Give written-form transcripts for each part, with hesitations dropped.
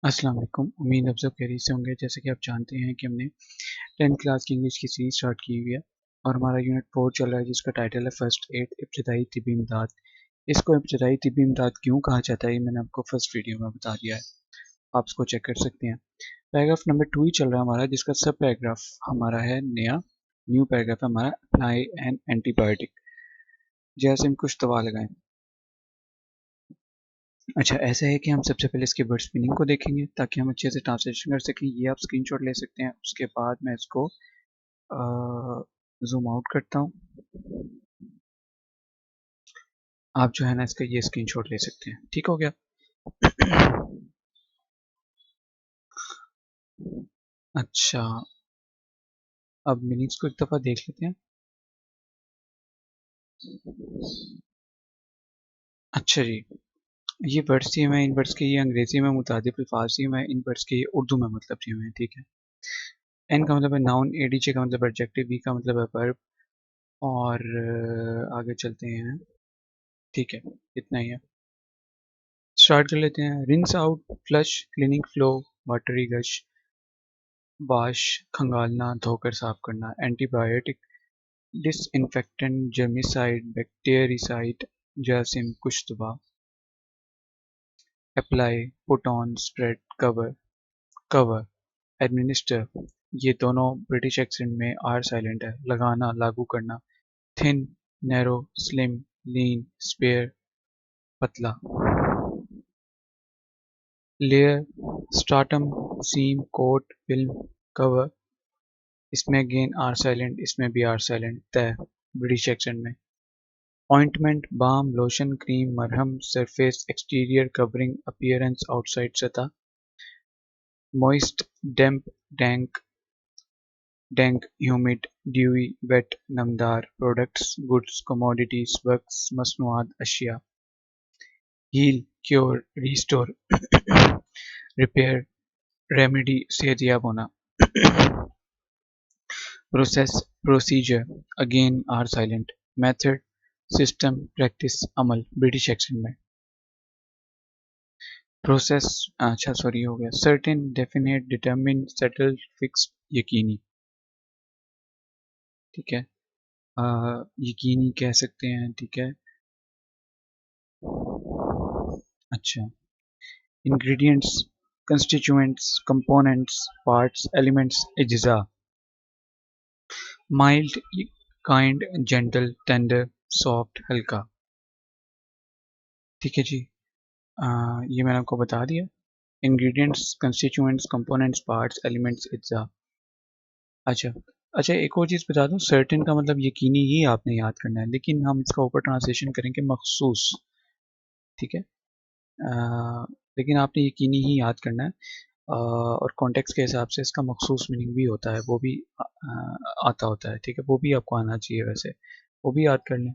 अस्सलाम वालेकुम। उम्मीद आप सब खैरियत से होंगे। जैसे कि आप जानते हैं कि हमने 10th क्लास की इंग्लिश की सीरीज स्टार्ट की हुई है और हमारा यूनिट 4 चल रहा है जिसका टाइटल है फर्स्ट एड इब्तदाई तिब्बी इमदाद। इसको इब्तदाई तिब्बी इमदाद क्यों कहा जाता है ये मैंने आपको फर्स्ट वीडियो में बता दिया है, आप इसको चेक कर सकते हैं। पैराग्राफ नंबर 2 ही चल रहा है हमारा, जिसका सब पैराग्राफ हमारा है न्यू पैराग्राफ है हमारा, अप्लाई एन एंटीबायोटिक। जैसे हम कुछ दवा लगाएं। अच्छा, ऐसा है कि हम सबसे पहले इसके वर्ड्स मीनिंग को देखेंगे ताकि हम अच्छे से ट्रांसलेशन कर सकें। ये आप स्क्रीनशॉट ले सकते हैं। उसके बाद मैं इसको जूम आउट करता हूँ। आप जो है ना इसका ये स्क्रीनशॉट ले सकते हैं। ठीक हो गया। अच्छा, अब मीनिंग्स को एक दफ़ा देख लेते हैं। अच्छा जी, ये वर्ड्स दिए हुए हैं, इन वर्ड्स के ये अंग्रेजी में मुतादिफ अल्फाज दिए हुए हैं, इन वर्ड्स के ये उर्दू में मतलब दिए हुए हैं। ठीक है। एन का मतलब है नाउन, एडीजे का मतलब एडजेक्टिव, वी का मतलब है वर्ब और आगे चलते हैं। ठीक है, इतना ही है। स्टार्ट कर लेते हैं। Rinse out, flush, cleaning flow, watery gush, wash, खंगालना, धोकर साफ करना। एंटीबायोटिक, डिसइंफेक्टेंट, जर्मिसाइड, बैक्टीरिसाइड, जरासीम कुश्तबा। Apply, put on, spread, cover, cover. Administer, ये दोनों ब्रिटिश एक्सेंट में आर साइलेंट है। लगाना, लागू करना। Thin, narrow, slim, lean, spare, पतला। Layer, stratum, seam, coat, film, cover. इसमें अगेन आर साइलेंट, इसमें भी आर साइलेंट। तय, ब्रिटिश एक्सेंट में। ऑइंटमेंट, बाम, लोशन, क्रीम, मरहम। Surface, exterior, covering, appearance, outside, सतह। Moist, damp, dank, dank, humid, dewy, wet, नमदार। Products, goods, commodities, works, मसनूआत, अशिया। Heal, cure, restore, repair, remedy, सेहतियाब होना। Process, procedure, again R silent. Method, system, practice, अमल, British accent में। Process, अच्छा sorry हो गया। Certain, definite, determine, settled, fixed, यकीनी। ठीक है। यकीनी कह सकते हैं। ठीक है। अच्छा, ingredients, constituents, components, parts, elements, अज्जा। Mild, kind, gentle, tender, soft, हल्का। ठीक है जी। ये मैंने आपको बता दिया। Ingredients, constituents, components, parts, elements, अज्जा। अच्छा, अच्छा एक और चीज़ बता दूं, सर्टेन का मतलब यकीनी ही आपने याद करना है, लेकिन हम इसका ऊपर ट्रांसलेशन करेंगे मखसूस। ठीक है। लेकिन आपने यकीनी ही याद करना है। और कॉन्टेक्स्ट के हिसाब से इसका मखसूस मीनिंग भी होता है, वो भी आता होता है। ठीक है, वो भी आपको आना चाहिए वैसे, वो भी याद कर लें।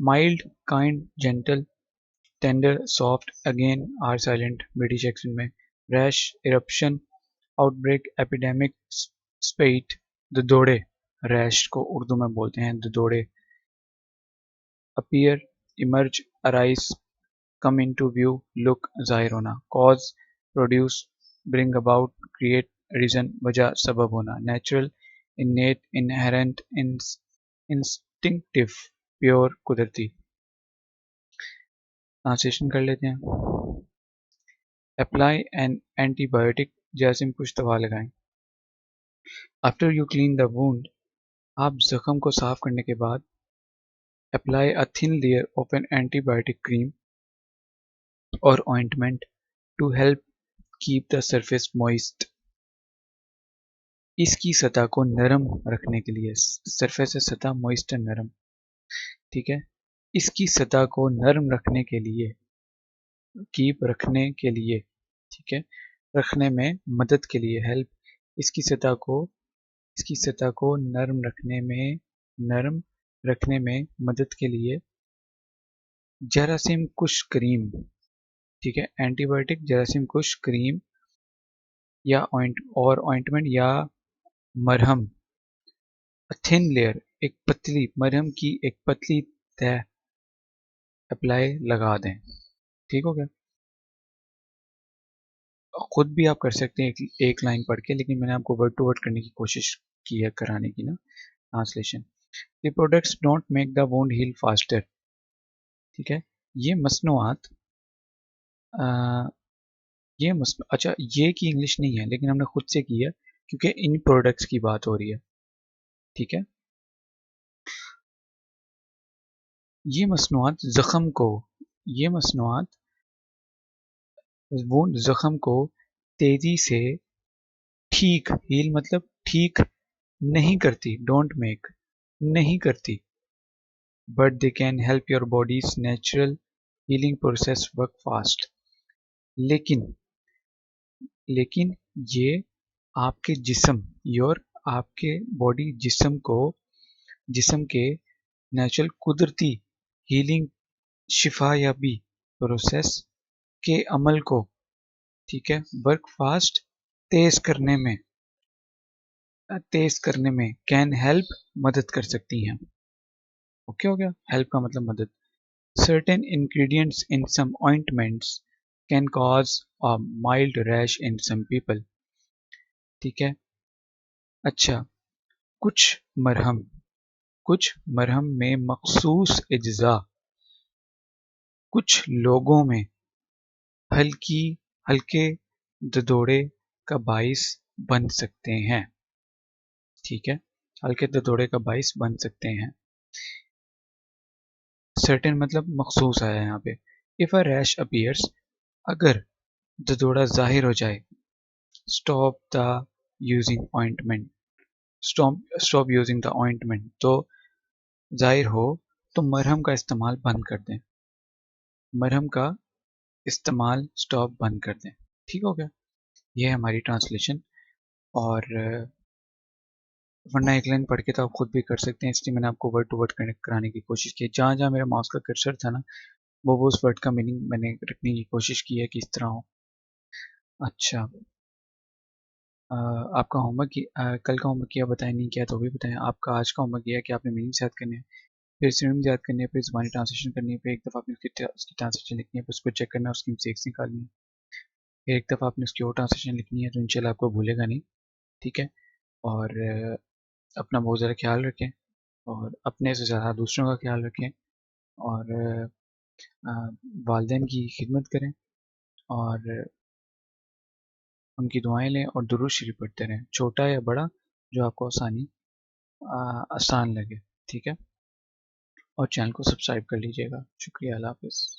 Mild, kind, gentle, tender, soft, again R silent, British accent में। Rash, eruption, outbreak, epidemic, spate, ददोड़े। रैश को उर्दू में बोलते हैं ददोड़े। Appear, emerge, arise, come into view, look, जाहिर होना। Cause, produce, bring about, create, reason, वजह, सबब होना। Natural, innate, inherent, instinctive, pure, कुदरती। ट्रांसलेशन कर लेते हैं। अप्लाई एन एंटीबायोटिक, जैसे हम कुछ दवा लगाएं। After you clean the wound, आप जख्म को साफ करने के बाद। Apply a thin layer of an antibiotic cream और ointment to help keep the surface moist. इसकी सतह को नरम रखने के लिए, सरफेस से सतह मॉइस्ट है, नरम। ठीक है। इसकी सतह को नरम रखने के लिए, कीप रखने के लिए, ठीक है, रखने में मदद के लिए, हेल्प। इसकी सतह को, इसकी सतह को नरम रखने में मदद के लिए जरासीम कुश क्रीम। ठीक है, एंटीबायोटिक, जरासीम कुश क्रीम या ऑइंटमेंट या मरहम। थिन लेयर, एक पतली मरहम की एक पतली तह अप्लाई, लगा दें। ठीक हो गया। खुद भी आप कर सकते हैं एक लाइन पढ़ के, लेकिन मैंने आपको वर्ड टू वर्ड करने की कोशिश की है, कराने की ना translation. The products don't make the wound heal faster. ठीक है, ये मसनूआत, ये अच्छा, ये की इंग्लिश नहीं है लेकिन हमने खुद से की है क्योंकि इन प्रोडक्ट्स की बात हो रही है। ठीक है, ये मसनूआत जख्म को, ये मसनूआत वो जख्म को तेजी से ठीक, हील मतलब ठीक नहीं करती, डोंट मेक, नहीं करती, but they can help your bodies natural healing process work fast. लेकिन लेकिन ये आपके जिस्म, योर, आपके बॉडी जिस्म को, जिस्म के नेचुरल कुदरती हीलिंग शिफा याबी प्रोसेस के अमल को, ठीक है, वर्क फास्ट, तेज करने में, तेज करने में, कैन हेल्प, मदद कर सकती हैं। ओके, हो गया, हेल्प का मतलब मदद। Certain ingredients in some ointments can cause a mild rash in some people. ठीक है, अच्छा, कुछ मरहम, कुछ मरहम में मखसूस अज्जा कुछ लोगों में हल्की हल्के ददोड़े का बाइस बन सकते हैं। ठीक है, हल्के ददोड़े का बाइस बन सकते हैं। सर्टेन मतलब मखसूस आया यहाँ पे। इफ अ रैश अपीयर्स, अगर ददोड़ा जाहिर हो जाए, stop the using ointment, stop using the ointment, तो जाहिर हो तो मरहम का इस्तेमाल बंद कर दें, मरहम का इस्तेमाल स्टॉप बंद कर दें। ठीक हो गया, ये है हमारी ट्रांसलेशन। और वरना एक लाइन पढ़ के तो आप खुद भी कर सकते हैं, इसलिए मैंने आपको वर्ड टू वर्ड कनेक्ट कराने की कोशिश की। जहाँ जहाँ मेरा माउस का कर्सर था ना, वो उस वर्ड का मीनिंग मैंने रखने की कोशिश की है कि इस तरह हो। अच्छा, आपका होमवर्क, कल का होमवर्क किया, बताया नहीं किया तो भी बताएं। आपका आज का होमवर्क किया कि आपने मीनिंग्स याद करने हैं, फिर सिनोनिम्स याद करने हैं, फिर ज़बानी ट्रांसलेशन करनी है, फिर एक दफ़ा आपने उसकी ट्रांसलेशन लिखनी है, फिर उसको चेक करना है, उसकी मिस्टेक्स निकालनी है, फिर एक दफ़ा आपने उसकी और ट्रांसलेशन लिखनी है, तो इंशाल्लाह आपको भूलेगा नहीं। ठीक है, और अपना बहुत ज़्यादा ख्याल रखें, और अपने से ज़्यादा दूसरों का ख्याल रखें, और वालदेन की खिदमत करें, और उनकी दुआएं लें, और दुरूद शरीफ पढ़ते रहें, छोटा या बड़ा, जो आपको आसान लगे। ठीक है, और चैनल को सब्सक्राइब कर लीजिएगा। शुक्रिया, अल्लाह हाफ़िज़।